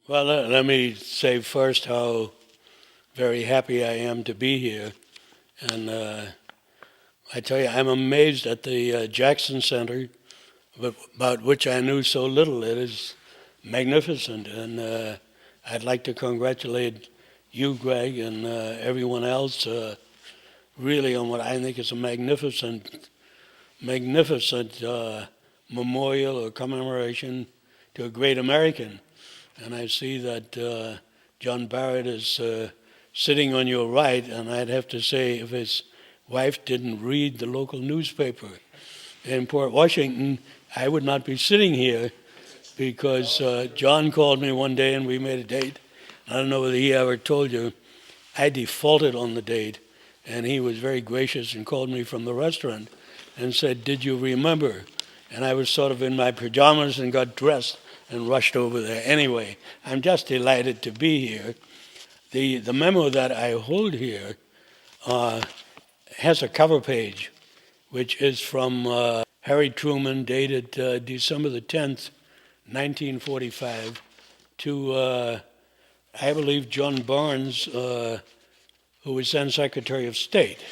Well, let me say first how very happy I am to be here. And I tell you, I'm amazed at the Jackson Center, about which I knew so little. It is magnificent. And I'd like to congratulate you, Greg, and everyone else really on what I think is a magnificent memorial or commemoration to a great American. And I see that John Barrett is sitting on your right, and I'd have to say if his wife didn't read the local newspaper in Port Washington, I would not be sitting here because John called me one day and we made a date. I don't know whether he ever told you, I defaulted on the date, and he was very gracious and called me from the restaurant and said, "Did you remember?" And I was sort of in my pajamas and got dressed and rushed over there. Anyway, I'm just delighted to be here. The memo that I hold here has a cover page, which is from Harry Truman, dated December the 10th, 1945, to, I believe, John Barnes, who was then Secretary of State.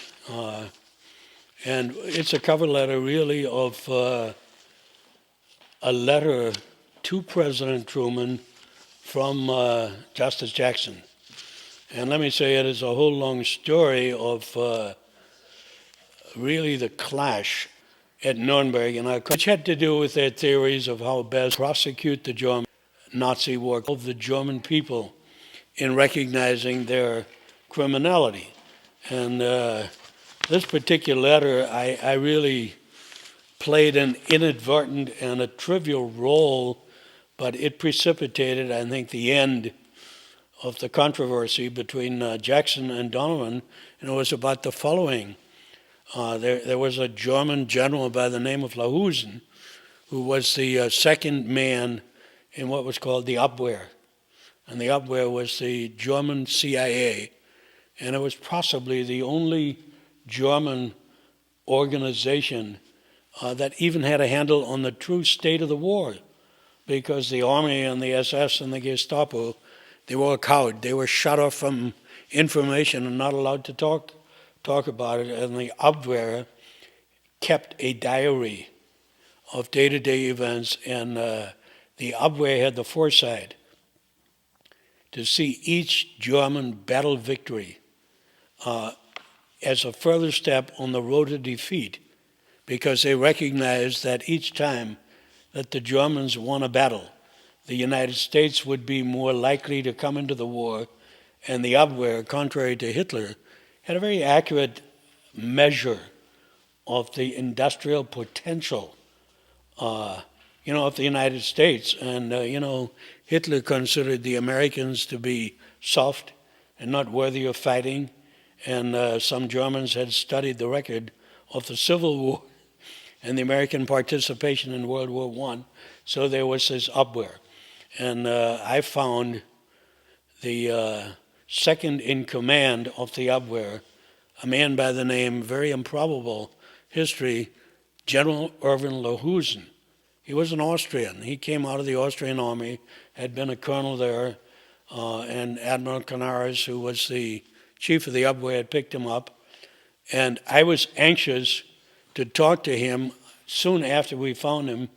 And it's a cover letter, really, of a letter to President Truman from Justice Jackson. And let me say, it is a whole long story of really the clash at Nuremberg, which had to do with their theories of how best to prosecute the German Nazi war of the German people in recognizing their criminality. And this particular letter, I really played an inadvertent and a trivial role, but it precipitated, I think, the end of the controversy between Jackson and Donovan, and it was about the following. There was a German general by the name of Lahusen, who was the second man in what was called the Abwehr. And the Abwehr was the German CIA, and it was possibly the only German organization that even had a handle on the true state of the war, because the army and the SS and the Gestapo, they were a coward. They were shut off from information and not allowed to talk about it. And the Abwehr kept a diary of day-to-day events, and the Abwehr had the foresight to see each German battle victory as a further step on the road to defeat, because they recognized that each time that the Germans won a battle, the United States would be more likely to come into the war, and the Abwehr, contrary to Hitler, had a very accurate measure of the industrial potential, of the United States. And, Hitler considered the Americans to be soft and not worthy of fighting, and some Germans had studied the record of the Civil War and the American participation in World War I, so there was this Abwehr. And I found the second in command of the Abwehr, a man by the name, very improbable history, General Erwin Lahusen. He was an Austrian. He came out of the Austrian army, had been a colonel there, and Admiral Canaris, who was the chief of the Abwehr, had picked him up. And I was anxious to talk to him soon after we found him,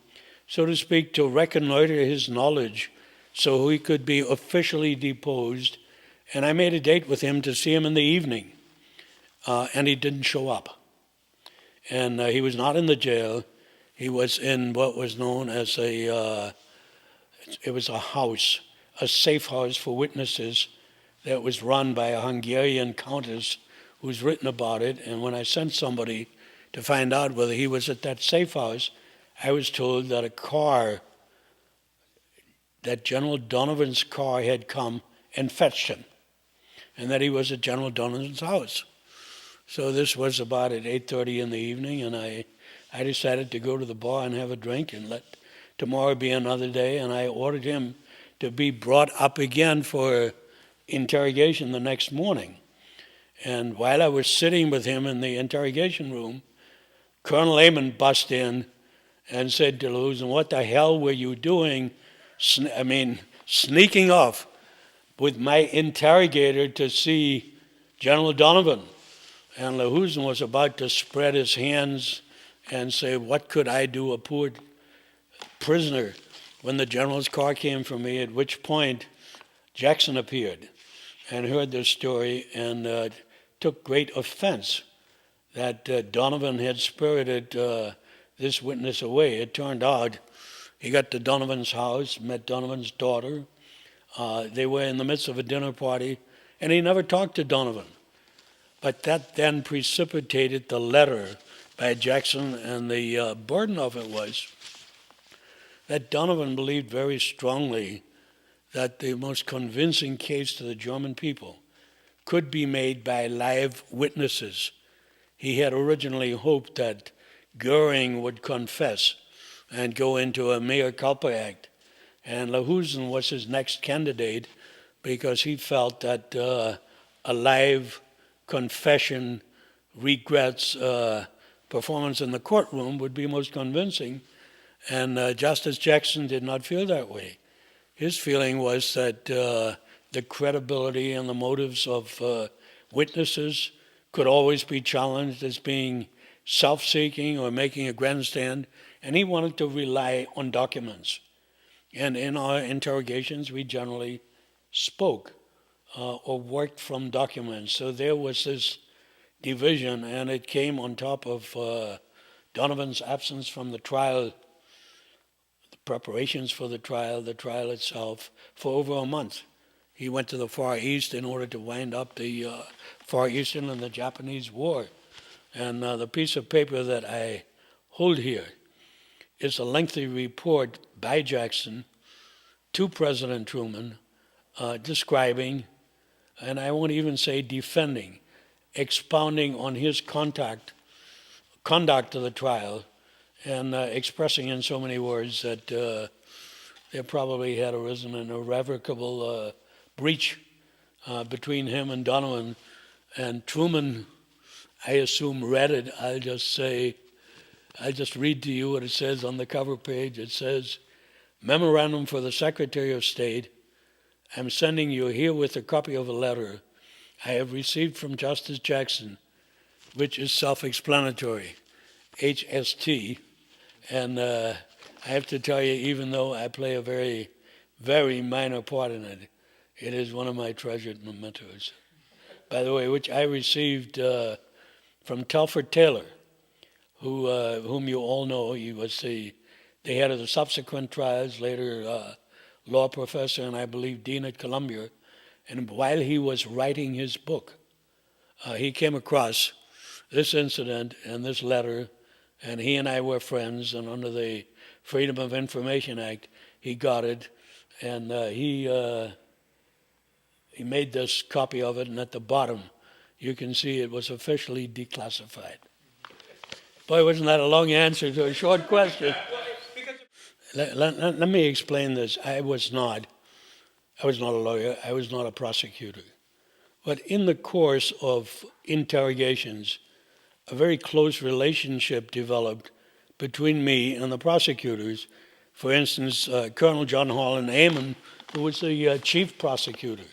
so to speak, to reconnoiter his knowledge so he could be officially deposed. And I made a date with him to see him in the evening, and he didn't show up. And he was not in the jail. He was in what was known as it was a house, a safe house for witnesses that was run by a Hungarian countess who's written about it. And when I sent somebody to find out whether he was at that safe house, I was told that a car, that General Donovan's car had come and fetched him, and that he was at General Donovan's house. So this was about at 8:30 in the evening, and I decided to go to the bar and have a drink and let tomorrow be another day, and I ordered him to be brought up again for interrogation the next morning. And while I was sitting with him in the interrogation room, Colonel Amon bust in and said to Lahusen, "What the hell were you doing, sneaking off with my interrogator to see General Donovan. And Lahusen was about to spread his hands and say, what could I do, a poor prisoner, when the general's car came for me, at which point Jackson appeared and heard this story and took great offense that Donovan had spirited this witness away. It turned out he got to Donovan's house, met Donovan's daughter. They were in the midst of a dinner party, and he never talked to Donovan. But that then precipitated the letter by Jackson, and the burden of it was that Donovan believed very strongly that the most convincing case to the German people could be made by live witnesses. He had originally hoped that Goering would confess and go into a mea culpa act, and Lahusen was his next candidate because he felt that a live confession, regrets, performance in the courtroom would be most convincing, and Justice Jackson did not feel that way. His feeling was that the credibility and the motives of witnesses could always be challenged as being self-seeking or making a grandstand, and he wanted to rely on documents. And in our interrogations, we generally spoke or worked from documents. So there was this division, and it came on top of Donovan's absence from the trial, the preparations for the trial itself, for over a month. He went to the Far East in order to wind up the Far Eastern and the Japanese War. And the piece of paper that I hold here is a lengthy report by Jackson to President Truman describing, and I won't even say defending, expounding on his conduct of the trial, and expressing in so many words that there probably had arisen an irrevocable breach between him and Donovan. And Truman, I assume, read it. I'll just read to you what it says on the cover page. It says, "Memorandum for the Secretary of State. I'm sending you herewith a copy of a letter I have received from Justice Jackson, which is self-explanatory, HST. And I have to tell you, even though I play a very, very minor part in it, it is one of my treasured mementos. By the way, which I received from Telford Taylor, whom you all know. He was the head of the subsequent trials, later law professor, and I believe dean at Columbia. And while he was writing his book, he came across this incident and this letter, and he and I were friends, and under the Freedom of Information Act, he got it, and he made this copy of it, and at the bottom, you can see it was officially declassified. Boy, wasn't that a long answer to a short question. Let me explain this. I was not a lawyer. I was not a prosecutor. But in the course of interrogations, a very close relationship developed between me and the prosecutors. For instance, Colonel John Holland Amon, who was the chief prosecutor.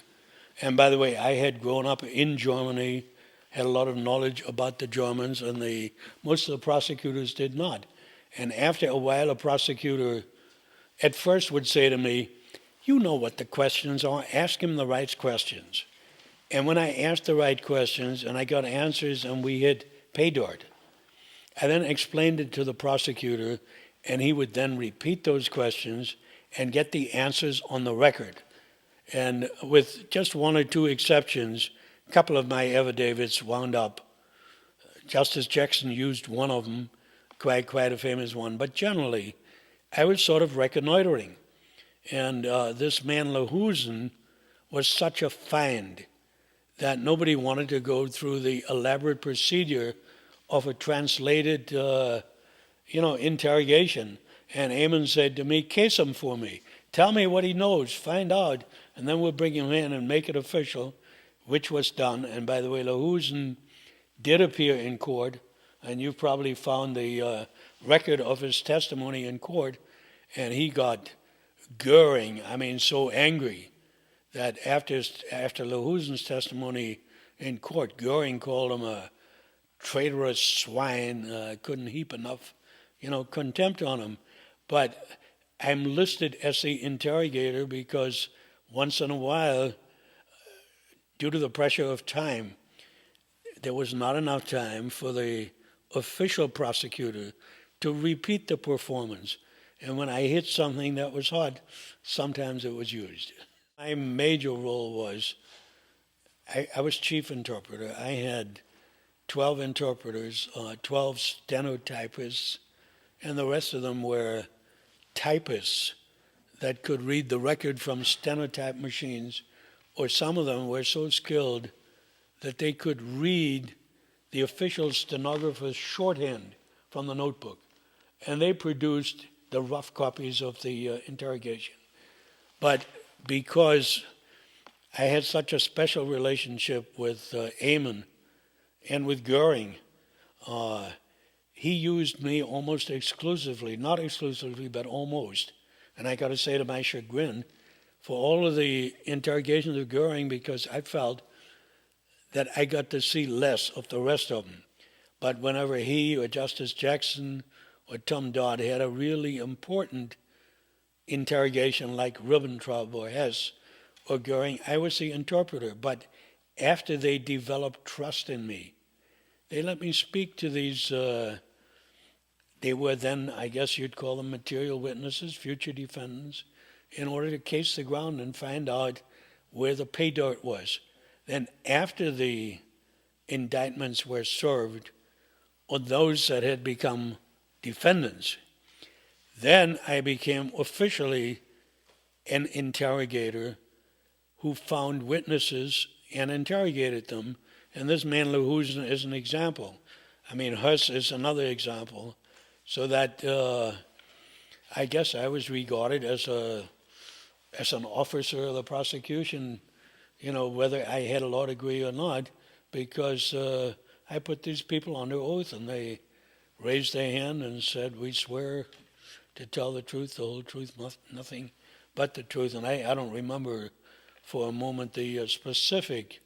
And by the way, I had grown up in Germany, had a lot of knowledge about the Germans, and most of the prosecutors did not. And after a while, a prosecutor at first would say to me, "You know what the questions are, ask him the right questions." And when I asked the right questions and I got answers and we hit pay dirt, I then explained it to the prosecutor, and he would then repeat those questions and get the answers on the record. And with just one or two exceptions, a couple of my affidavits wound up. Justice Jackson used one of them, quite a famous one. But generally, I was sort of reconnoitering. And this man Lahusen was such a find that nobody wanted to go through the elaborate procedure of a translated, interrogation. And Amon said to me, "Case him for me. Tell me what he knows, find out, and then we'll bring him in and make it official," which was done. And by the way, Lahusen did appear in court, and you've probably found the record of his testimony in court, and he got Goering, so angry that after Lahusen's testimony in court, Goering called him a traitorous swine, couldn't heap enough, contempt on him. But I'm listed as the interrogator because once in a while, due to the pressure of time, there was not enough time for the official prosecutor to repeat the performance. And when I hit something that was hot, sometimes it was used. My major role was, I was chief interpreter. I had 12 interpreters, 12 stenotypists, and the rest of them were typists that could read the record from stenotype machines, or some of them were so skilled that they could read the official stenographer's shorthand from the notebook. And they produced the rough copies of the interrogation. But because I had such a special relationship with Eamon and with Goering, he used me almost exclusively, not exclusively, but almost. And I got to say to my chagrin, for all of the interrogations of Goering, because I felt that I got to see less of the rest of them. But whenever he or Justice Jackson or Tom Dodd had a really important interrogation like Ribbentrop or Hess or Goering, I was the interpreter. But after they developed trust in me, they let me speak to these, they were then, I guess you'd call them material witnesses, future defendants, in order to case the ground and find out where the pay dirt was. Then after the indictments were served on those that had become defendants, then I became officially an interrogator who found witnesses and interrogated them. And this man Lahusen is an example. Huss is another example. So that I guess I was regarded as an officer of the prosecution, whether I had a law degree or not, because I put these people under oath and they raised their hand and said, "We swear to tell the truth, the whole truth, nothing but the truth." And I don't remember for a moment the specific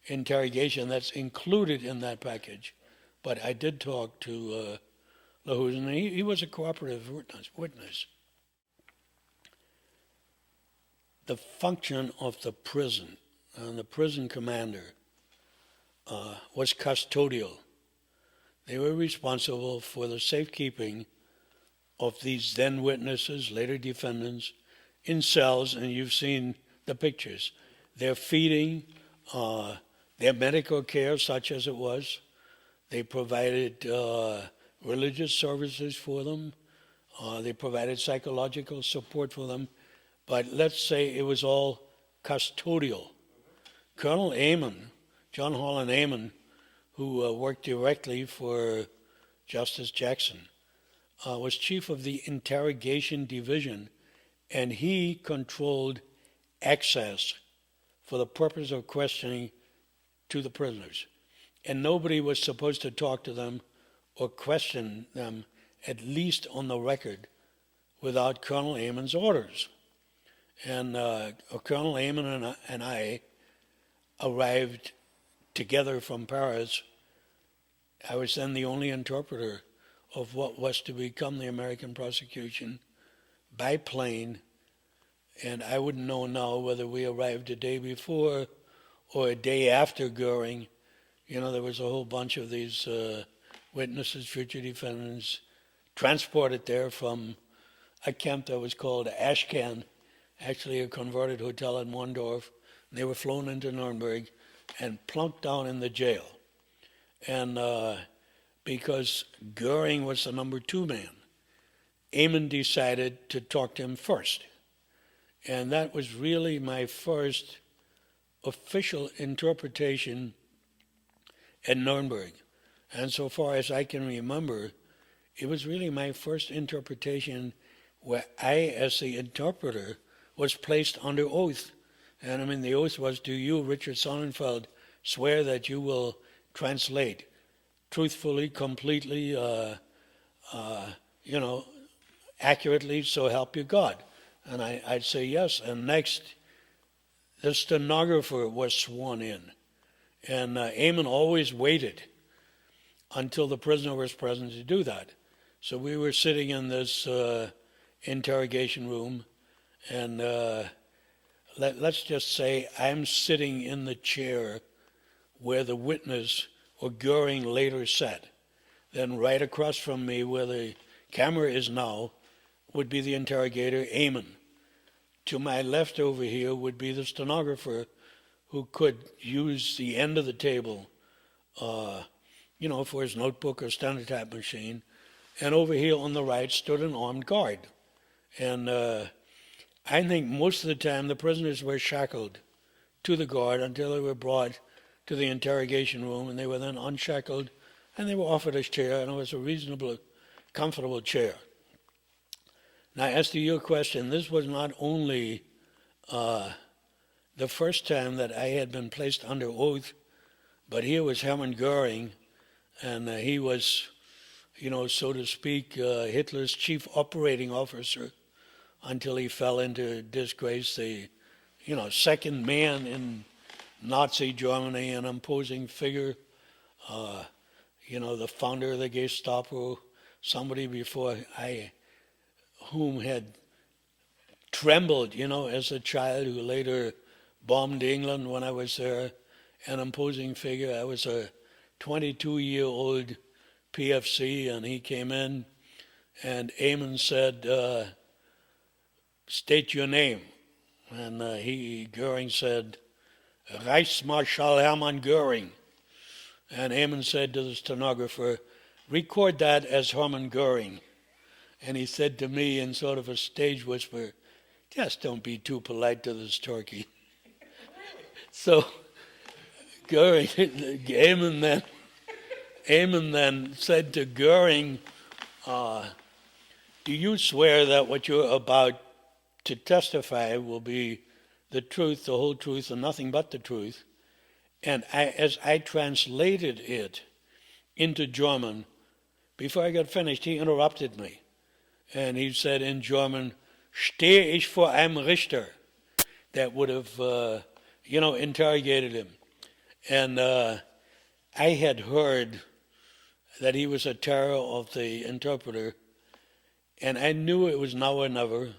interrogation that's included in that package, but I did talk to Lahusen, and he was a cooperative witness. The function of the prison and the prison commander was custodial. They were responsible for the safekeeping of these then witnesses, later defendants, in cells, and you've seen the pictures. Their feeding, their medical care, such as it was. They provided religious services for them. They provided psychological support for them. But let's say it was all custodial. Colonel Eamon, John Holland Eamon, who worked directly for Justice Jackson, was chief of the interrogation division, and he controlled access for the purpose of questioning to the prisoners. And nobody was supposed to talk to them or question them, at least on the record, without Colonel Eamon's orders. And Colonel Eamon and I arrived together from Paris. I was then the only interpreter of what was to become the American prosecution by plane, and I wouldn't know now whether we arrived a day before or a day after Goering. There was a whole bunch of these witnesses, future defendants, transported there from a camp that was called Ashcan, actually a converted hotel in Mondorf. They were flown into Nuremberg and plunked down in the jail. And because Goering was the number 2 man, Eamon decided to talk to him first. And that was really my first official interpretation at Nuremberg. And so far as I can remember, it was really my first interpretation where I, as the interpreter, was placed under oath. And the oath was, "Do you, Richard Sonnenfeldt, swear that you will translate truthfully, completely, accurately, so help you God?" And I'd say yes. And next, the stenographer was sworn in. And Eamon always waited until the prisoner was present to do that. So we were sitting in this interrogation room, and let's just say I'm sitting in the chair where the witness or Goering later sat. Then right across from me, where the camera is now, would be the interrogator, Eamon. To my left over here would be the stenographer, who could use the end of the table, for his notebook or stenotype machine. And over here on the right stood an armed guard. And I think most of the time the prisoners were shackled to the guard until they were brought to the interrogation room, and they were then unshackled, and they were offered a chair, and it was a reasonable, comfortable chair. Now, as to your question, this was not only the first time that I had been placed under oath, but here was Hermann Goering, and he was, so to speak, Hitler's chief operating officer until he fell into disgrace, the, second man in Nazi Germany, an imposing figure, the founder of the Gestapo, somebody before whom had trembled, as a child, who later bombed England when I was there, an imposing figure. I was a 22-year-old PFC, and he came in, and Eamon said, state your name. And Goering said, Reichsmarschall Hermann Goering. And Eamon said to the stenographer, record that as Hermann Goering. And he said to me in sort of a stage whisper, just don't be too polite to this turkey. So Eamon then said to Goering, do you swear that what you're about to testify will be the truth, the whole truth, and nothing but the truth? And as I translated it into German, before I got finished, he interrupted me. And he said in German, stehe ich vor einem Richter? That would have, interrogated him. And I had heard that he was a terror of the interpreter, and I knew it was now or never.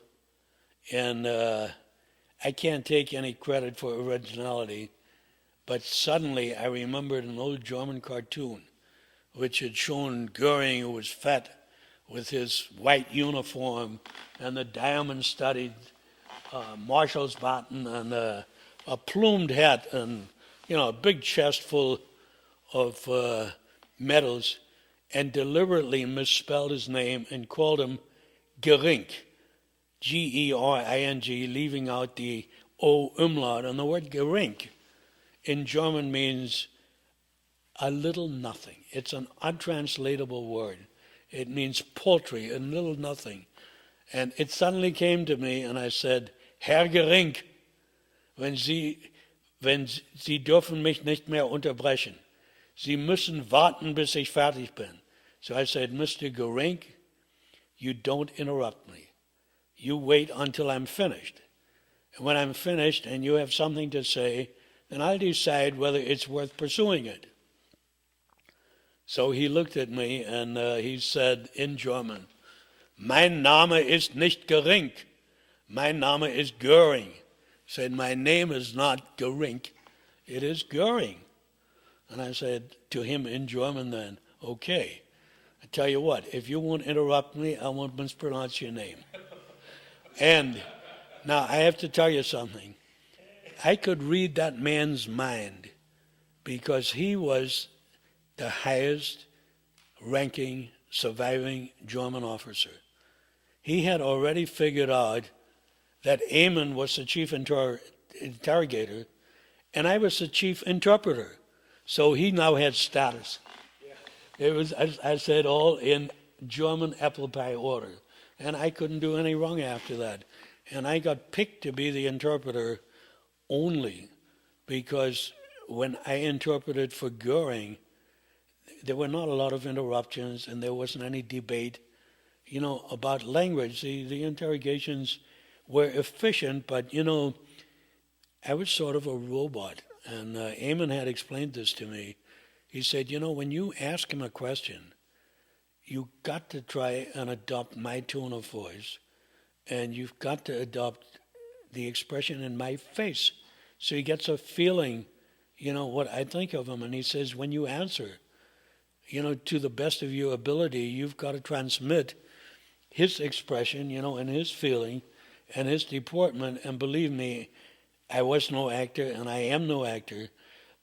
And I can't take any credit for originality, but suddenly I remembered an old German cartoon which had shown Goering, who was fat, with his white uniform and the diamond-studded marshal's baton and a plumed hat and, a big chest full of medals, and deliberately misspelled his name and called him Goering, G-E-R-I-N-G, leaving out the O umlaut. And the word Goering in German means a little nothing. It's an untranslatable word. It means paltry, a little nothing. And it suddenly came to me, and I said, Herr Goering, wenn Sie dürfen mich nicht mehr unterbrechen. Sie müssen warten, bis ich fertig bin. So I said, Mr. Goering, you don't interrupt me. You wait until I'm finished. And when I'm finished and you have something to say, then I'll decide whether it's worth pursuing it. So he looked at me and he said in German, Mein Name ist nicht Goering. Mein Name is Goering. He said, my name is not Goering, it is Goering. And I said to him in German then, okay, I tell you what, if you won't interrupt me, I won't mispronounce your name. And now I have to tell you something. I could read that man's mind because he was the highest ranking surviving German officer. He had already figured out that Eamon was the chief interrogator and I was the chief interpreter. So he now had status. It was, as I said, all in German apple pie order. And I couldn't do any wrong after that. And I got picked to be the interpreter only because when I interpreted for Goering, there were not a lot of interruptions and there wasn't any debate, about language. The interrogations were efficient, but I was sort of a robot. And Eamon had explained this to me. He said, when you ask him a question, you got to try and adopt my tone of voice, and you've got to adopt the expression in my face. So he gets a feeling, what I think of him. And he says, when you answer, to the best of your ability, you've got to transmit his expression, and his feeling and his deportment. And believe me, I was no actor and I am no actor,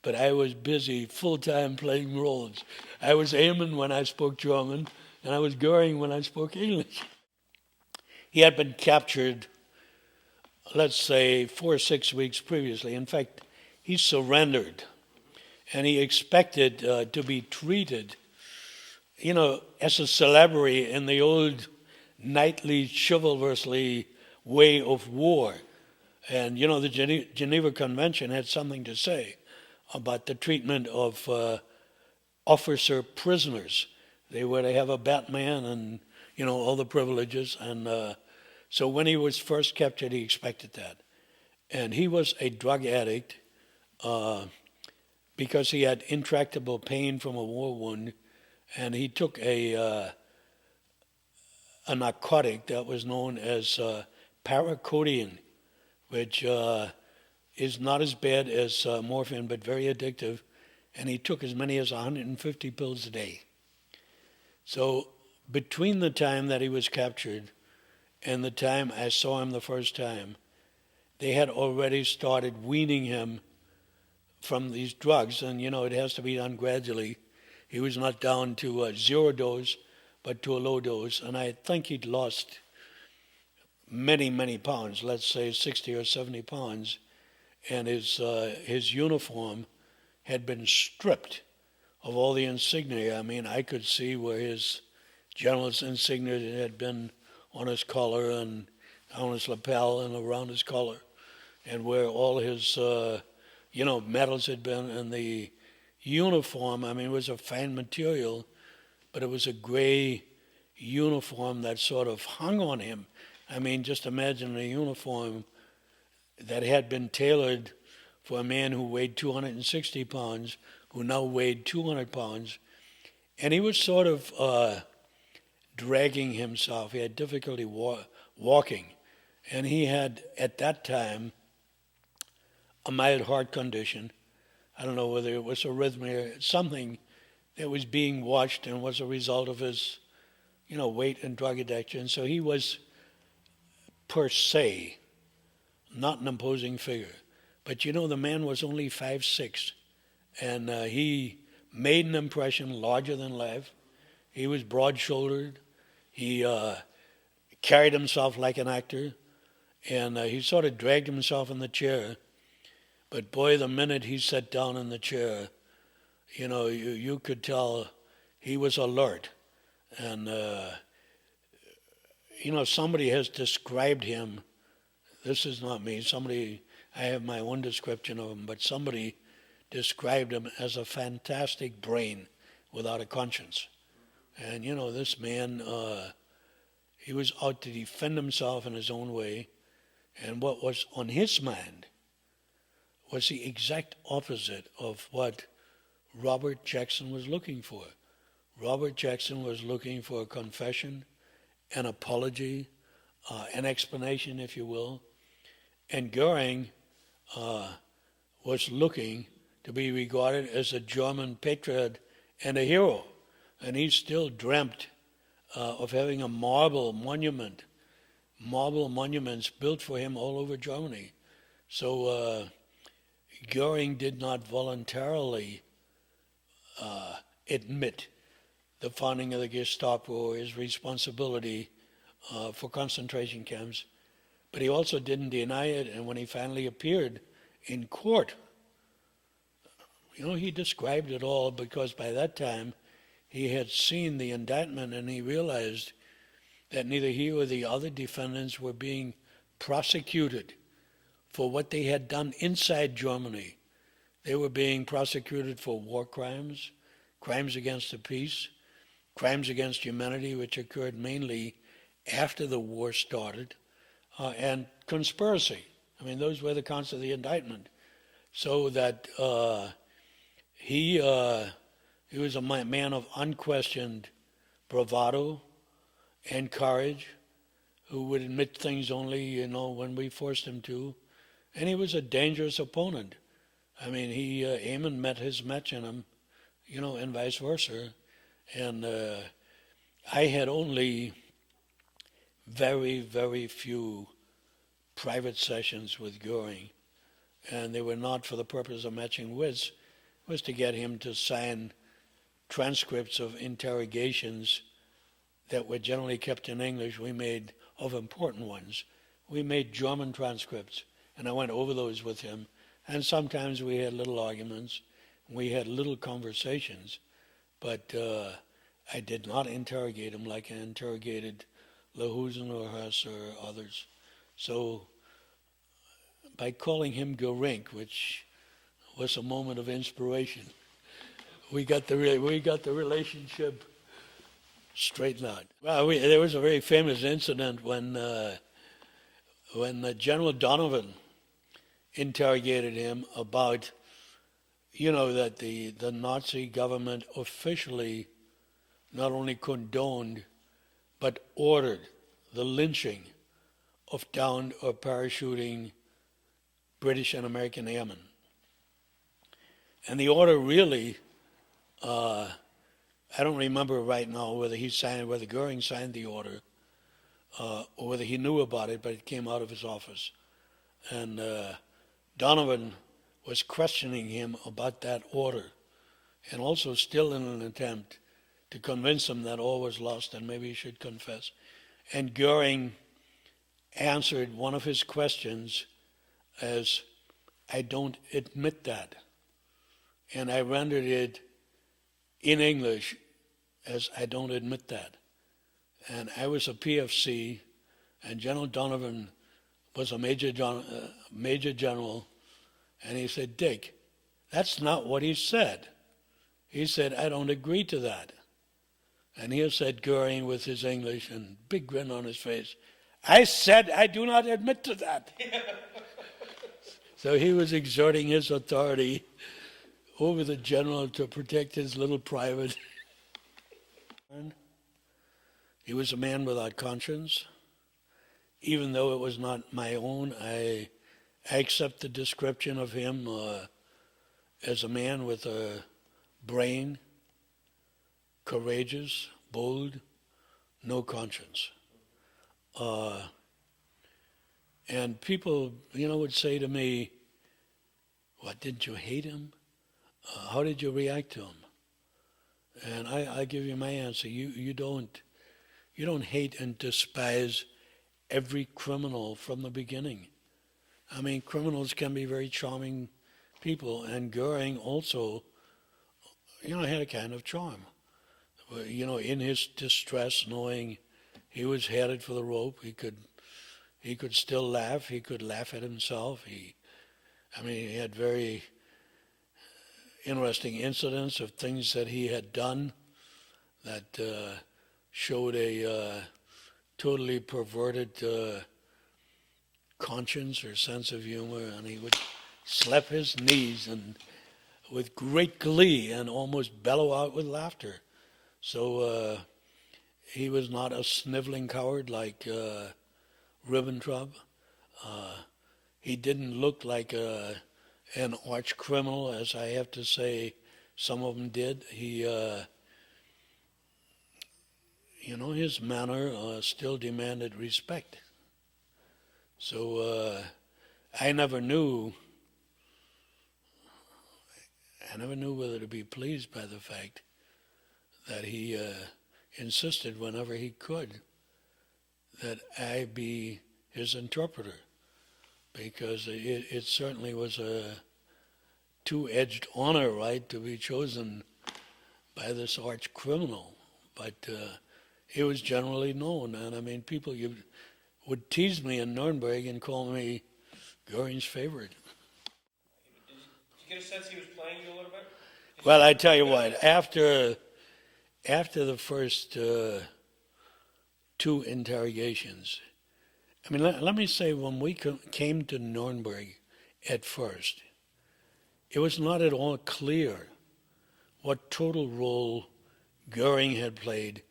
but I was busy full-time playing roles. I was Eamon when I spoke German, and I was Goering when I spoke English. He had been captured, let's say, 4 or 6 weeks previously. In fact, he surrendered, and he expected to be treated, as a celebrity in the old knightly, chivalrously way of war. And, the Geneva Convention had something to say about the treatment of officer prisoners. They were to have a Batman and, all the privileges. And so when he was first captured, he expected that. And he was a drug addict because he had intractable pain from a war wound. And he took a narcotic that was known as paracodeine, which is not as bad as morphine, but very addictive. And he took as many as 150 pills a day. So between the time that he was captured and the time I saw him the first time, they had already started weaning him from these drugs. And, it has to be done gradually. He was not down to a 0 dose, but to a low dose. And I think he'd lost many, many pounds, let's say 60 or 70 pounds. And his uniform had been stripped of all the insignia. I mean, I could see where his general's insignia had been on his collar and on his lapel and around his collar, and where all his, medals had been. And the uniform, it was a fine material, but it was a gray uniform that sort of hung on him. Just imagine a uniform that had been tailored for a man who weighed 260 pounds, who now weighed 200 pounds. And he was sort of dragging himself. He had difficulty walking. And he had, at that time, a mild heart condition. I don't know whether it was arrhythmia, something that was being watched and was a result of his, weight and drug addiction. So he was, per se, not an imposing figure. But the man was only 5'6", and he made an impression larger than life. He was broad-shouldered. He carried himself like an actor, and he sort of dragged himself in the chair. But boy, the minute he sat down in the chair, you could tell he was alert. And, somebody has described him. This is not me. I have my own description of him, but somebody described him as a fantastic brain without a conscience. And, this man, he was out to defend himself in his own way. And what was on his mind was the exact opposite of what Robert Jackson was looking for. Robert Jackson was looking for a confession, an apology, an explanation, if you will. And Goering was looking to be regarded as a German patriot and a hero. And he still dreamt of having a marble monuments built for him all over Germany. So Goering did not voluntarily admit the founding of the Gestapo or his responsibility for concentration camps. But he also didn't deny it, and when he finally appeared in court, he described it all, because by that time he had seen the indictment and he realized that neither he or the other defendants were being prosecuted for what they had done inside Germany. They were being prosecuted for war crimes, crimes against the peace, crimes against humanity, which occurred mainly after the war started. and conspiracy. I mean, those were the counts of the indictment. So that he was a man of unquestioned bravado and courage, who would admit things only, when we forced him to. And he was a dangerous opponent. I mean, Eamon met his match in him, and vice versa. And I had only very, very few private sessions with Goering, and they were not for the purpose of matching wits. It was to get him to sign transcripts of interrogations that were generally kept in English. We made, of important ones, we made German transcripts, and I went over those with him. And sometimes we had little arguments, we had little conversations, but I did not interrogate him like I interrogated Lahusen or Hess or others. So by calling him Goering, which was a moment of inspiration, we got the relationship straightened out. Well, there was a very famous incident when General Donovan interrogated him about, that the Nazi government officially not only condoned but ordered the lynching of downed or parachuting British and American airmen. And the order really, I don't remember right now whether Goering signed the order or whether he knew about it, but it came out of his office. And Donovan was questioning him about that order, and also still in an attempt to convince him that all was lost and maybe he should confess. And Goering answered one of his questions as, "I don't admit that." And I rendered it in English as, "I don't admit that." And I was a PFC, and General Donovan was a major general, and he said, "Dick, that's not what he said." He said, "I don't agree to that." And here said Goering with his English and big grin on his face, "I said I do not admit to that." So he was exerting his authority over the general to protect his little private. He was a man without conscience. Even though it was not my own, I accept the description of him as a man with a brain, courageous, bold, no conscience. And people, would say to me, "What, didn't you hate him? How did you react to him?" And I give you my answer. You don't hate and despise every criminal from the beginning. I mean, criminals can be very charming people, and Goering also, had a kind of charm. In his distress, knowing he was headed for the rope, he could still laugh. He could laugh at himself. He had very interesting incidents of things that he had done that showed a totally perverted conscience or sense of humor, and he would slap his knees and with great glee and almost bellow out with laughter. So he was not a sniveling coward like Ribbentrop. He didn't look like an arch criminal, as I have to say some of them did. He, his manner still demanded respect. So I never knew whether to be pleased by the fact that he insisted whenever he could that I be his interpreter, because it certainly was a two-edged honor, right, to be chosen by this arch criminal. But it was generally known, and people would tease me in Nuremberg and call me Goering's favorite. Did you get a sense he was playing you a little bit? Well, I tell you what, after the first two interrogations, I mean, let me say, when we came to Nuremberg at first, it was not at all clear what total role Goering had played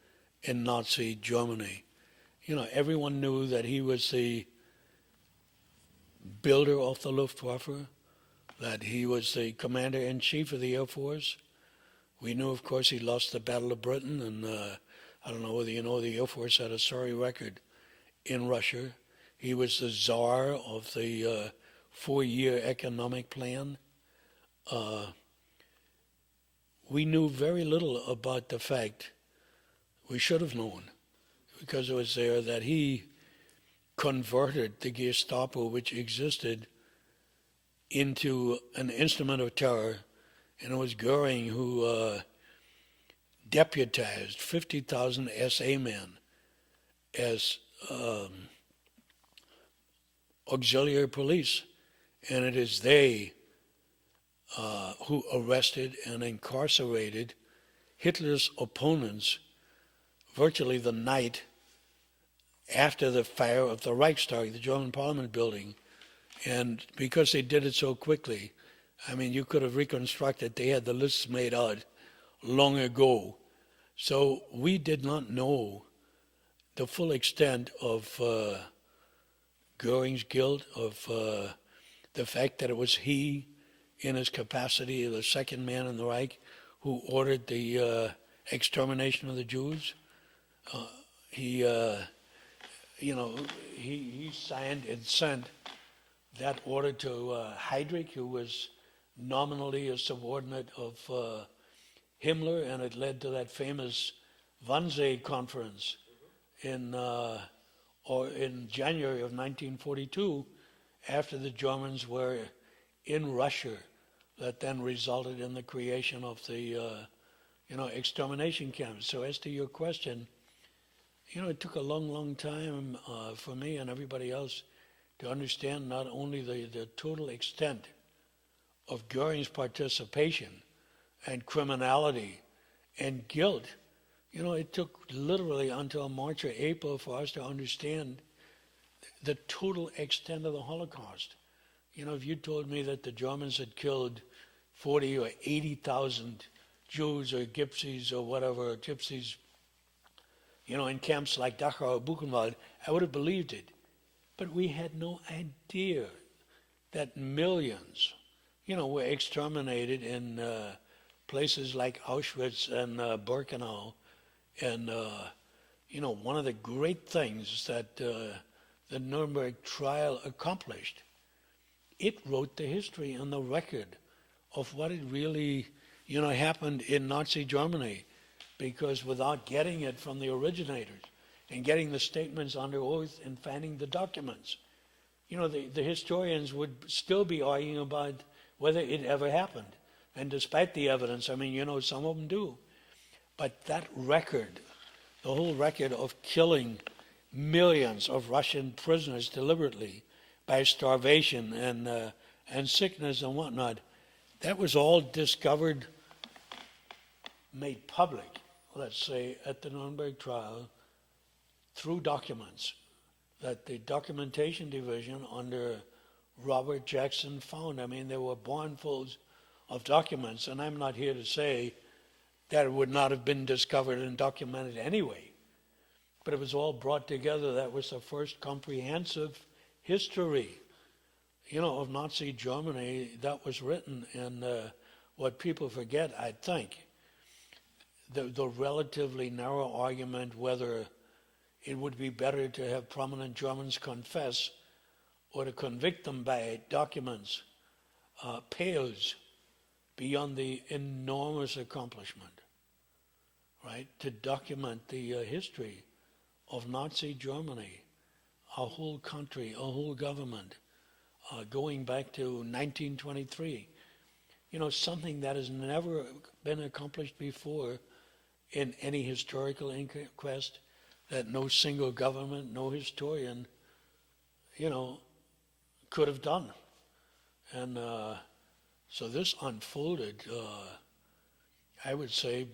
in Nazi Germany. Everyone knew that he was the builder of the Luftwaffe, that he was the commander-in-chief of the Air Force. We knew, of course, he lost the Battle of Britain, and I don't know whether you know, the Air Force had a sorry record in Russia. He was the czar of the 4-year economic plan. We knew very little about the fact, we should have known, because it was there, that he converted the Gestapo, which existed, into an instrument of terror, and it was Goering who deputized 50,000 SA men as auxiliary police, and it is they who arrested and incarcerated Hitler's opponents virtually the night after the fire of the Reichstag, the German Parliament building. And because they did it so quickly, I mean, you could have reconstructed, they had the lists made out long ago. So we did not know the full extent of Goering's guilt, of the fact that it was he, in his capacity of the second man in the Reich, who ordered the extermination of the Jews. He signed and sent that order to Heydrich, who was nominally a subordinate of Himmler, and it led to that famous Wannsee conference in January of 1942, after the Germans were in Russia, that then resulted in the creation of the extermination camps. So as to your question, it took a long time for me and everybody else to understand not only the total extent of Goering's participation and criminality and guilt. It took literally until March or April for us to understand the total extent of the Holocaust. If you told me that the Germans had killed 40 or 80,000 Jews or Gypsies or whatever, Gypsies, in camps like Dachau or Buchenwald, I would have believed it. But we had no idea that millions, were exterminated in places like Auschwitz and Birkenau. And, one of the great things that the Nuremberg trial accomplished, it wrote the history and the record of what it really, happened in Nazi Germany. Because without getting it from the originators and getting the statements under oath and finding the documents, the historians would still be arguing about whether it ever happened. And despite the evidence, some of them do. But that record, the whole record of killing millions of Russian prisoners deliberately by starvation and sickness and whatnot, that was all discovered, made public, let's say, at the Nuremberg trial through documents that the documentation division under Robert Jackson found. There were barnfuls of documents, and I'm not here to say that it would not have been discovered and documented anyway, but it was all brought together. That was the first comprehensive history, of Nazi Germany that was written. And what people forget, I think, the relatively narrow argument whether it would be better to have prominent Germans confess or to convict them by documents pales beyond the enormous accomplishment, right? To document the history of Nazi Germany, a whole country, a whole government, going back to 1923. Something that has never been accomplished before in any historical inquest, that no single government, no historian, could have done. And so this unfolded, I would say,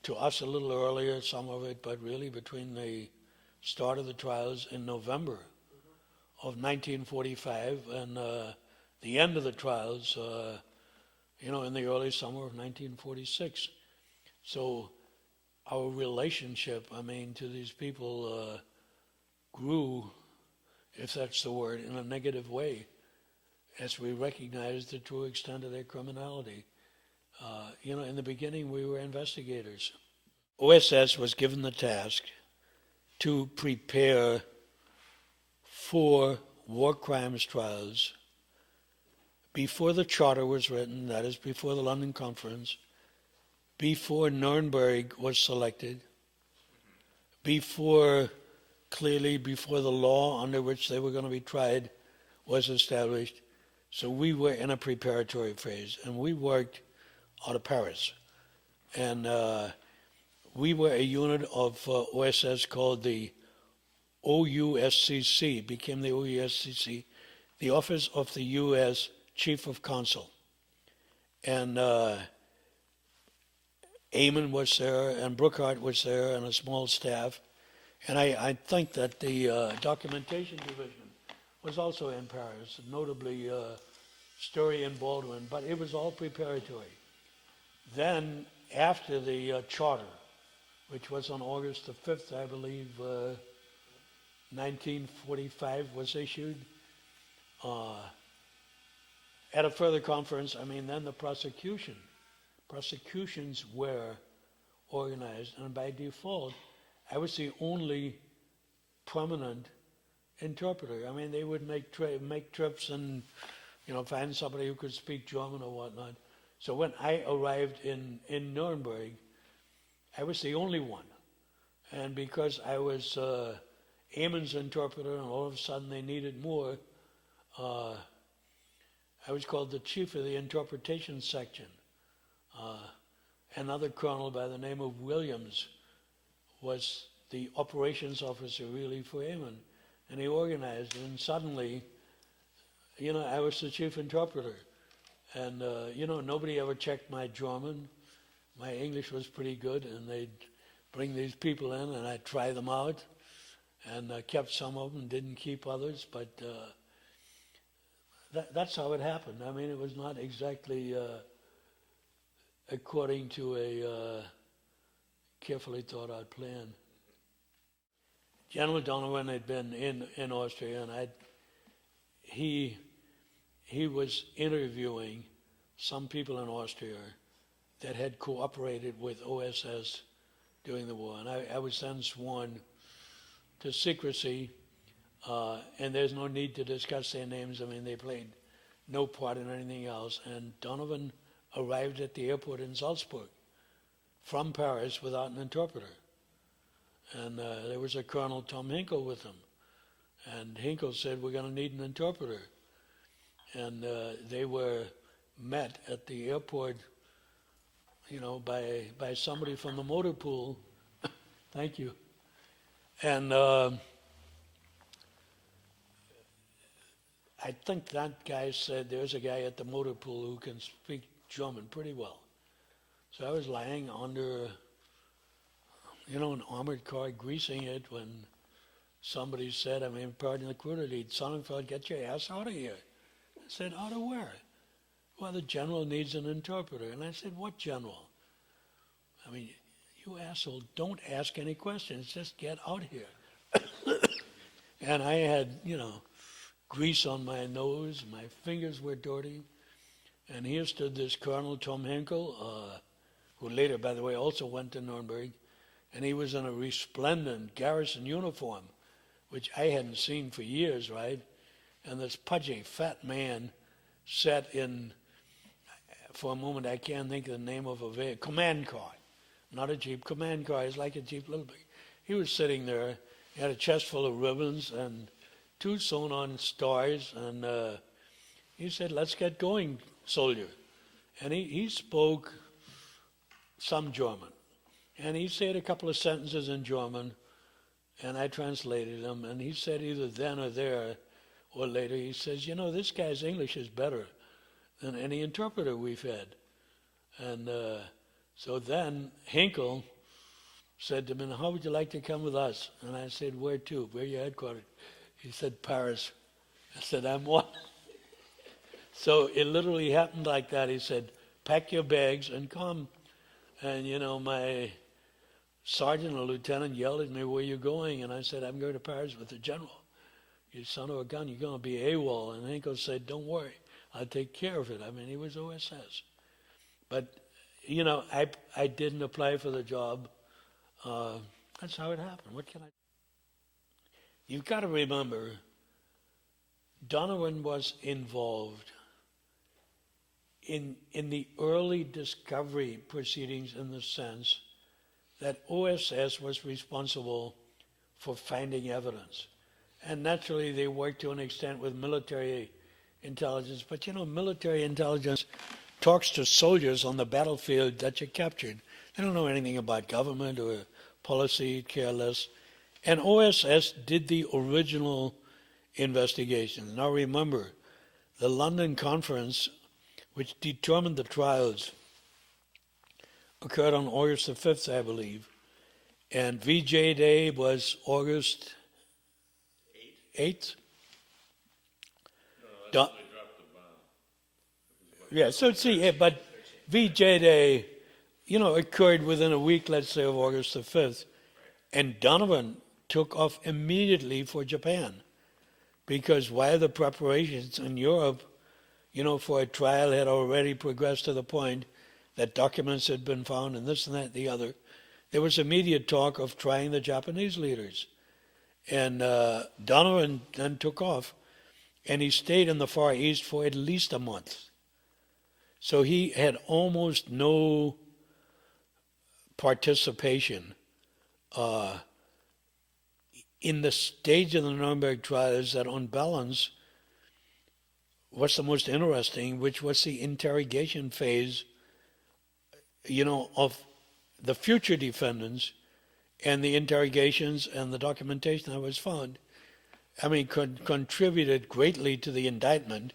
to us a little earlier, some of it, but really between the started the trials in November of 1945, and the end of the trials, in the early summer of 1946. So our relationship, to these people grew, if that's the word, in a negative way, as we recognized the true extent of their criminality. In the beginning, we were investigators. OSS was given the task to prepare 4 war crimes trials before the charter was written, that is, before the London Conference, before Nuremberg was selected, before the law under which they were going to be tried was established. So we were in a preparatory phase, and we worked out of Paris. And we were a unit of OSS called the OUSCC, became the OUSCC, the Office of the U.S. Chief of Counsel. And Eamon was there, and Brookhart was there, and a small staff. And I think that the documentation division was also in Paris, notably Story and Baldwin, but it was all preparatory. Then, after the charter, which was on August the 5th, I believe, 1945 was issued, at a further conference, then the prosecutions were organized, and by default, I was the only prominent interpreter. They would make trips and, find somebody who could speak German or whatnot. So when I arrived in Nuremberg, I was the only one. And because I was Eamon's interpreter, and all of a sudden they needed more, I was called the chief of the interpretation section. Another colonel by the name of Williams was the operations officer really for Eamon, and he organized it, and suddenly, I was the chief interpreter. And, nobody ever checked my German. My English was pretty good, and they'd bring these people in, and I'd try them out, and kept some of them, didn't keep others, but that's how it happened. It was not exactly according to a carefully thought out plan. General Donovan had been in Austria, and he was interviewing some people in Austria that had cooperated with OSS during the war. And I was then sworn to secrecy, and there's no need to discuss their names. They played no part in anything else. And Donovan arrived at the airport in Salzburg from Paris without an interpreter. And there was a Colonel Tom Hinkle with him. And Hinkle said, "We're going to need an interpreter." And they were met at the airport, by somebody from the motor pool. Thank you. And I think that guy said, "There's a guy at the motor pool who can speak German pretty well." So I was lying under, an armored car, greasing it, when somebody said, pardon the crudity, "Sonnenfeldt, get your ass out of here." I said, "Out of where?" "Well, the general needs an interpreter." And I said, "What general?" "You asshole, don't ask any questions, just get out here." And I had, grease on my nose, my fingers were dirty. And here stood this Colonel Tom Hinkle, who later, by the way, also went to Nuremberg. And he was in a resplendent garrison uniform, which I hadn't seen for years, right? And this pudgy, fat man sat in, for a moment, I can't think of the name of a vehicle, command car. Not a Jeep, command car. It's like a Jeep, a little bit. He was sitting there. He had a chest full of ribbons and 2 sewn-on stars. And he said, "Let's get going, soldier." And he spoke some German. And he said a couple of sentences in German, and I translated them. And he said either then or there or later, he says, "This guy's English is better than any interpreter we've had." And so then Hinkle said to me, how would you like to come with us? And I said, where to? Where are you headquartered? He said, Paris. I said, I'm what? So it literally happened like that. He said, pack your bags and come. And, my sergeant or lieutenant yelled at me, where are you going? And I said, I'm going to Paris with the general. You son of a gun, you're going to be AWOL. And Henko said, don't worry, I'll take care of it. I mean, he was OSS. But, I didn't apply for the job. That's how it happened. What can I? You've got to remember, Donovan was involved in the early discovery proceedings in the sense that OSS was responsible for finding evidence. And naturally, they worked to an extent with military intelligence. But, military intelligence talks to soldiers on the battlefield that you captured. They don't know anything about government or policy, care less. And OSS did the original investigation. Now remember, the London conference, which determined the trials, occurred on August the 5th, I believe. And VJ Day was August 8th? No, that's when they dropped the bomb. Yeah, so see, but VJ Day, occurred within a week, let's say, of August the 5th. And Donovan took off immediately for Japan. Because while the preparations in Europe, for a trial had already progressed to the point that documents had been found and this and that and the other, there was immediate talk of trying the Japanese leaders. And Donovan then took off, and he stayed in the Far East for at least a month. So he had almost no participation in the stage of the Nuremberg trials that, on balance, was the most interesting, which was the interrogation phase, of the future defendants and the interrogations and the documentation that was found. I mean, contributed greatly to the indictment,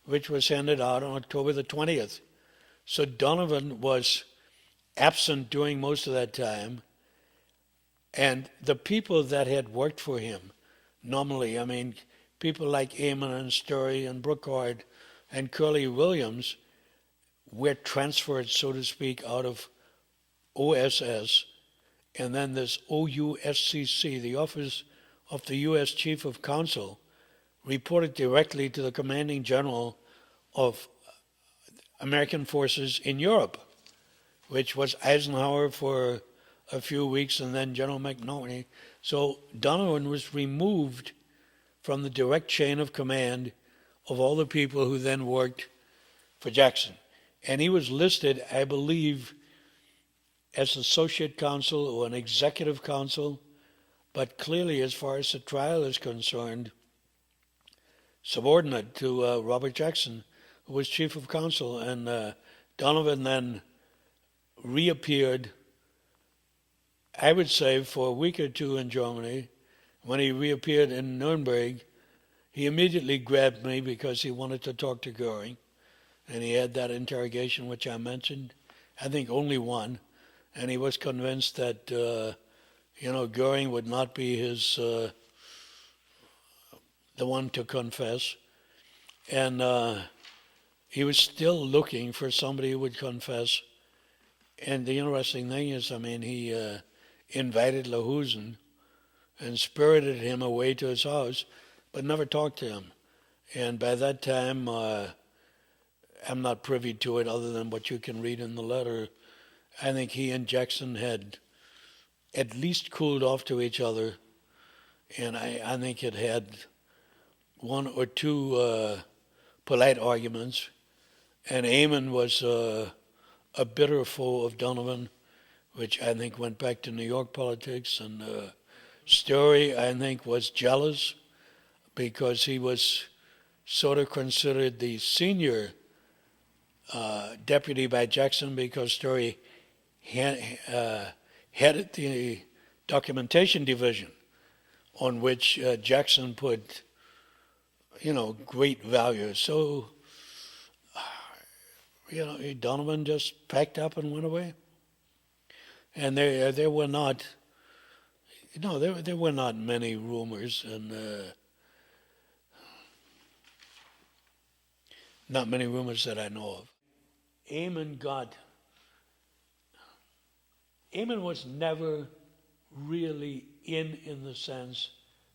which was handed out on October the 20th. So Donovan was absent during most of that time. And the people that had worked for him, normally, people like Eamon and Story and Brookhart and Curly Williams were transferred, so to speak, out of OSS. And then this OUSCC, the Office of the U.S. Chief of Counsel, reported directly to the commanding general of American forces in Europe, which was Eisenhower for a few weeks and then General McNamara. So Donovan was removed from the direct chain of command of all the people who then worked for Jackson. And he was listed, I believe, as associate counsel or an executive counsel, but clearly, as far as the trial is concerned, subordinate to Robert Jackson, who was chief of counsel. And Donovan then reappeared, I would say, for a week or two in Germany. When he reappeared in Nuremberg, he immediately grabbed me because he wanted to talk to Goering. And he had that interrogation, which I mentioned, I think only one. And he was convinced that, Goering would not be the one to confess. And he was still looking for somebody who would confess. And the interesting thing is, he invited Lahusen and spirited him away to his house, but never talked to him. And by that time, I'm not privy to it other than what you can read in the letter. I think he and Jackson had at least cooled off to each other, and I think it had one or two polite arguments. And Eamon was a bitter foe of Donovan, which I think went back to New York politics. And Story, I think, was jealous because he was sort of considered the senior deputy by Jackson, because Story headed the documentation division, on which Jackson put, great value. So, Donovan just packed up and went away. And there were not, there were not many rumors, and not many rumors that I know of. Eamon was never really in the sense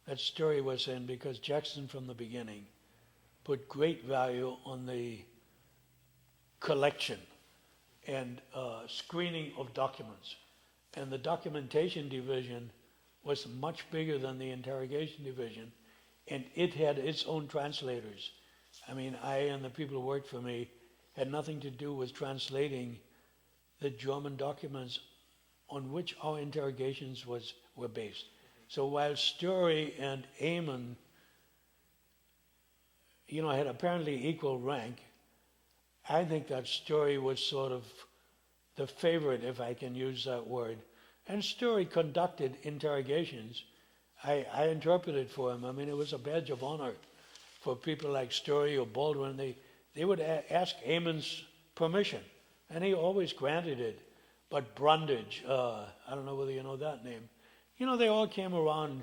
that Story was in, because Jackson from the beginning put great value on the collection and screening of documents. And the documentation division was much bigger than the interrogation division, and it had its own translators. I mean, I and the people who worked for me had nothing to do with translating the German documents on which our interrogations were based. So while Story and Eamon, had apparently equal rank, I think that Story was sort of the favorite, if I can use that word. And Story conducted interrogations. I interpreted for him. I mean, it was a badge of honor for people like Story or Baldwin. They would ask Eamon's permission, and he always granted it. But Brundage, I don't know whether you know that name. They all came around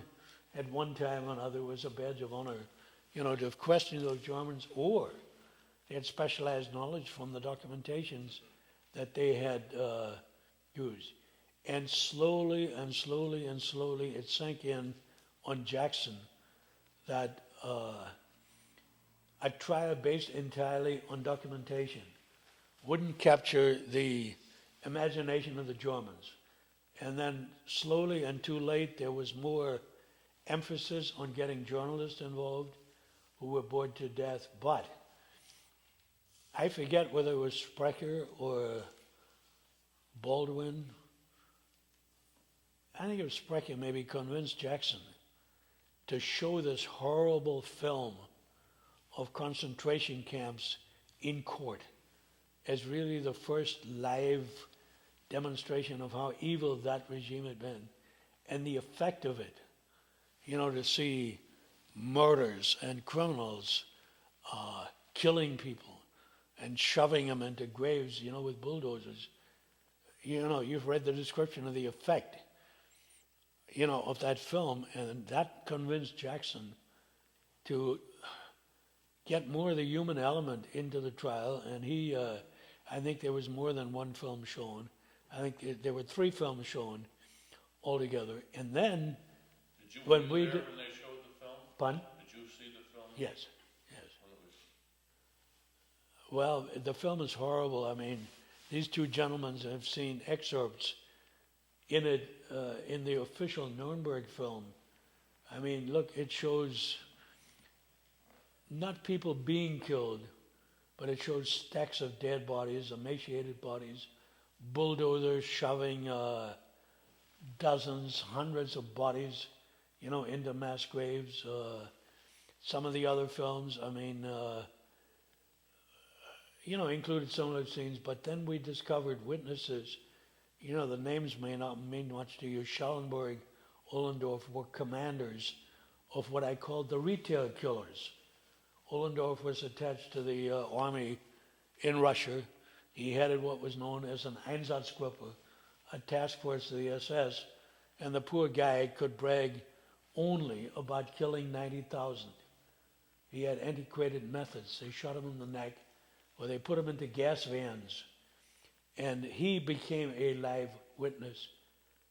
at one time or another. It was a badge of honor, to question those Germans, or they had specialized knowledge from the documentations that they had used. And slowly and slowly and slowly it sank in on Jackson that a trial based entirely on documentation wouldn't capture the imagination of the Germans. And then slowly and too late, there was more emphasis on getting journalists involved who were bored to death. But I forget whether it was Sprecher or Baldwin. I think it was Sprecher maybe convinced Jackson to show this horrible film of concentration camps in court as really the first live demonstration of how evil that regime had been and the effect of it. To see murders and criminals killing people and shoving them into graves, with bulldozers. You've read the description of the effect, of that film, and that convinced Jackson to get more of the human element into the trial. And I think there was more than one film shown. I think there were 3 films shown altogether. And then, Did you when were we there did, when they showed the film? pardon? Did you see the film? Yes, yes. When it was- Well, the film is horrible. I mean, these 2 gentlemen have seen excerpts in it, in the official Nuremberg film. I mean, look, it shows not people being killed, but it shows stacks of dead bodies, emaciated bodies, bulldozers shoving dozens, hundreds of bodies, into mass graves. Some of the other films, I mean, included similar scenes, but then we discovered witnesses. The names may not mean much to you. Schellenberg, Ohlendorf were commanders of what I called the retail killers. Ohlendorf was attached to the army in Russia. He headed what was known as an Einsatzgruppe, a task force of the SS, and the poor guy could brag only about killing 90,000. He had antiquated methods. They shot him in the neck, or they put him into gas vans, and he became a live witness.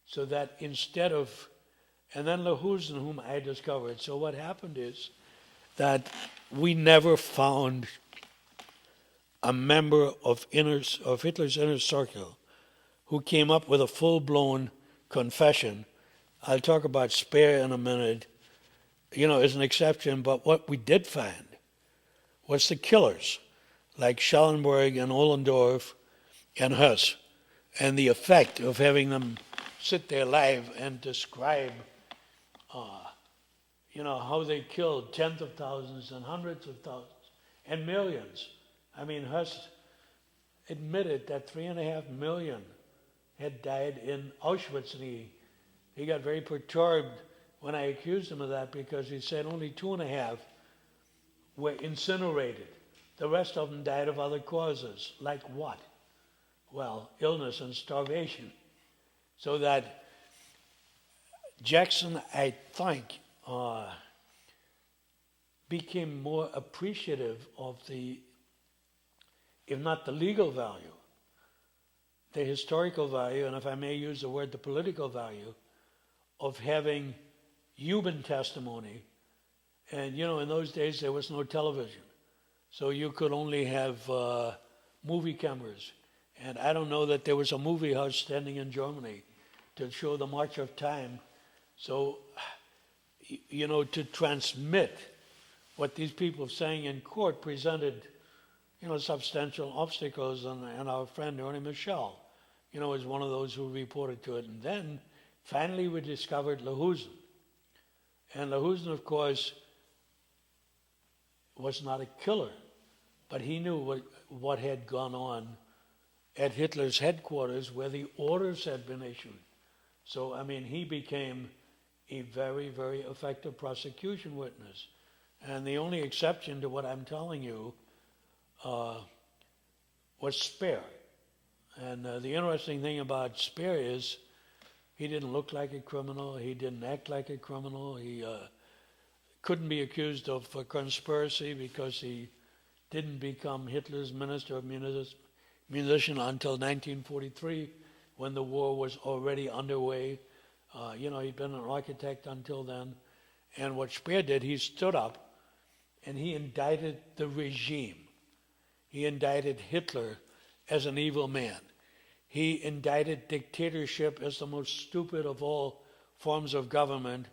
So that instead of, and then Lehusen, whom I discovered. So what happened is that we never found a member of Hitler's inner circle who came up with a full-blown confession. I'll talk about Speer in a minute, as an exception, but what we did find was the killers, like Schellenberg and Ohlendorf and Huss, and the effect of having them sit there live and describe how they killed tens of thousands and hundreds of thousands and millions. I mean, Huss admitted that 3.5 million had died in Auschwitz, and he got very perturbed when I accused him of that, because he said only 2.5 were incinerated. The rest of them died of other causes. Like what? Well, illness and starvation. So that Jackson, I think, became more appreciative of the, if not the legal value, the historical value, and if I may use the word, the political value, of having human testimony. And you know, in those days there was no television, so you could only have movie cameras. And I don't know that there was a movie house standing in Germany to show the march of time. So, you know, to transmit what these people are saying in court presented, you know, substantial obstacles. And our friend Ernie Michel, you know, is one of those who reported to it. And then finally we discovered Lahusen. And Lahusen, of course, was not a killer, but he knew what had gone on at Hitler's headquarters where the orders had been issued. So, I mean, he became a very, very effective prosecution witness. And the only exception to what I'm telling you was Speer. And the interesting thing about Speer is he didn't look like a criminal. He didn't act like a criminal. He couldn't be accused of conspiracy because he didn't become Hitler's Minister of Munition until 1943, when the war was already underway. You know, he'd been an architect until then. And what Speer did, he stood up and he indicted the regime. He indicted Hitler as an evil man. He indicted dictatorship as the most stupid of all forms of government,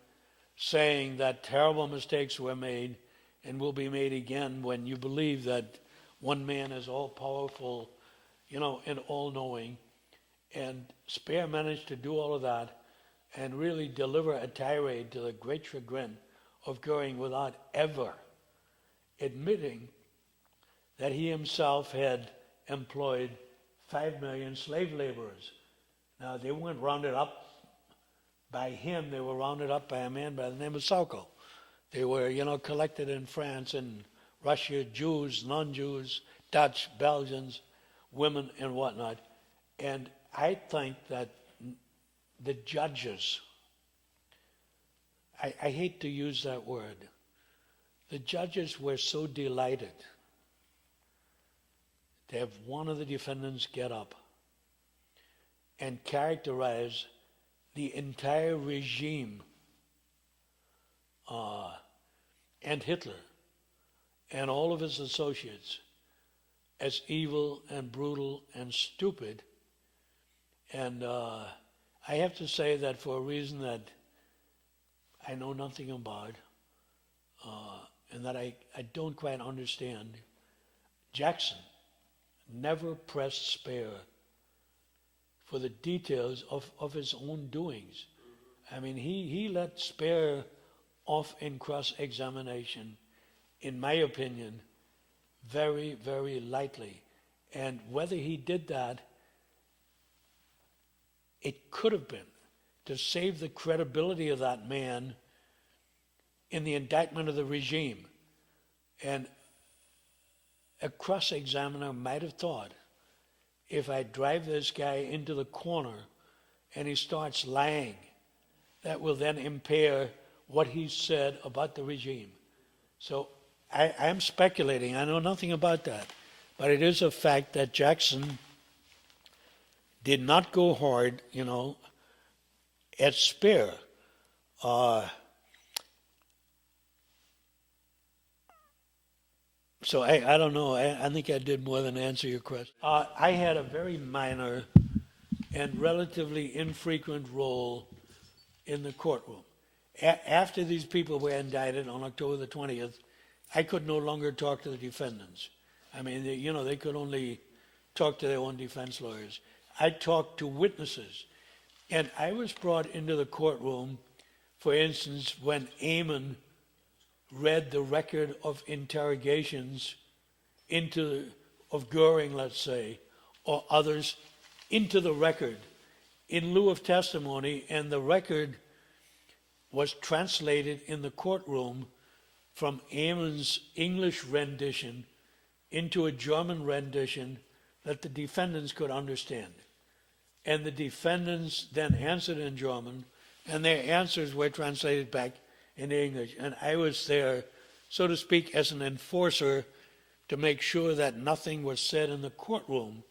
saying that terrible mistakes were made and will be made again when you believe that one man is all-powerful, you know, and all-knowing. And Speer managed to do all of that and really deliver a tirade to the great chagrin of Goering without ever admitting that he himself had employed 5 million slave laborers. Now, they weren't rounded up by him, they were rounded up by a man by the name of Sauckel. They were, you know, collected in France and Russia, Jews, non-Jews, Dutch, Belgians, women and whatnot. And I think that the judges, I hate to use that word, the judges were so delighted to have one of the defendants get up and characterize the entire regime and Hitler and all of his associates as evil and brutal and stupid. And I have to say that for a reason that I know nothing about and that I don't quite understand, Jackson never pressed Speer for the details of his own doings. I mean, he let Speer off in cross-examination, in my opinion, very, very lightly. And whether he did that, it could have been to save the credibility of that man in the indictment of the regime. And a cross-examiner might have thought, if I drive this guy into the corner and he starts lying, that will then impair what he said about the regime. So I'm speculating, I know nothing about that, but it is a fact that Jackson did not go hard, you know, at Speer. So I don't know, I think I did more than answer your question. I had a very minor and relatively infrequent role in the courtroom. After these people were indicted on October the 20th, I could no longer talk to the defendants. I mean, they could only talk to their own defense lawyers. I talked to witnesses. And I was brought into the courtroom, for instance, when Eamon read the record of interrogations of Goering, let's say, or others, into the record in lieu of testimony, and the record was translated in the courtroom from Eamon's English rendition into a German rendition that the defendants could understand. and the defendants then answered in German, and their answers were translated back into English. And I was there, so to speak, as an enforcer to make sure that nothing was said in the courtroom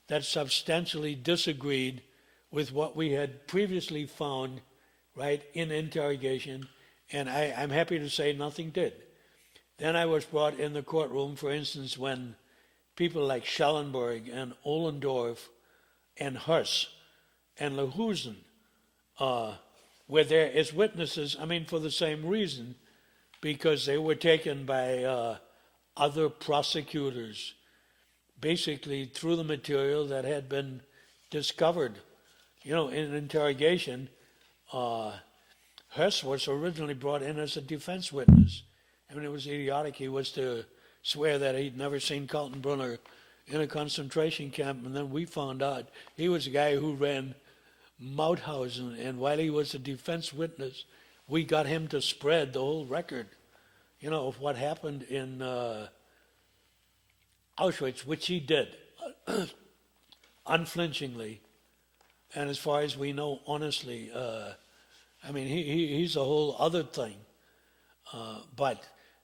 that substantially disagreed with what we had previously found, right, in interrogation. And I'm happy to say nothing did. Then I was brought in the courtroom, for instance, when people like Schellenberg and Ohlendorf and Hus and Lehusen were there as witnesses, for the same reason, because they were taken by other prosecutors, basically through the material that had been discovered. In an interrogation, Hus was originally brought in as a defense witness. It was idiotic. He was to swear that he'd never seen Kaltenbrunner in a concentration camp, and then we found out he was a guy who ran Mauthausen, and while he was a defense witness, we got him to spread the whole record, of what happened in Auschwitz, which he did, unflinchingly, and as far as we know, honestly. He's a whole other thing.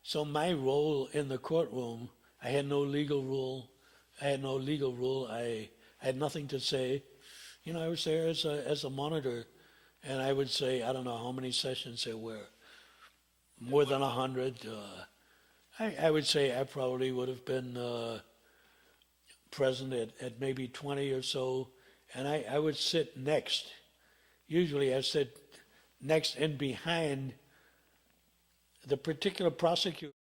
So my role in the courtroom, I had no legal rule. I had nothing to say. I was there as a monitor, and I would say, I don't know how many sessions there were, more than 100. I would say I probably would have been present at maybe 20 or so, and I would sit next. Usually I sit next and behind the particular prosecutor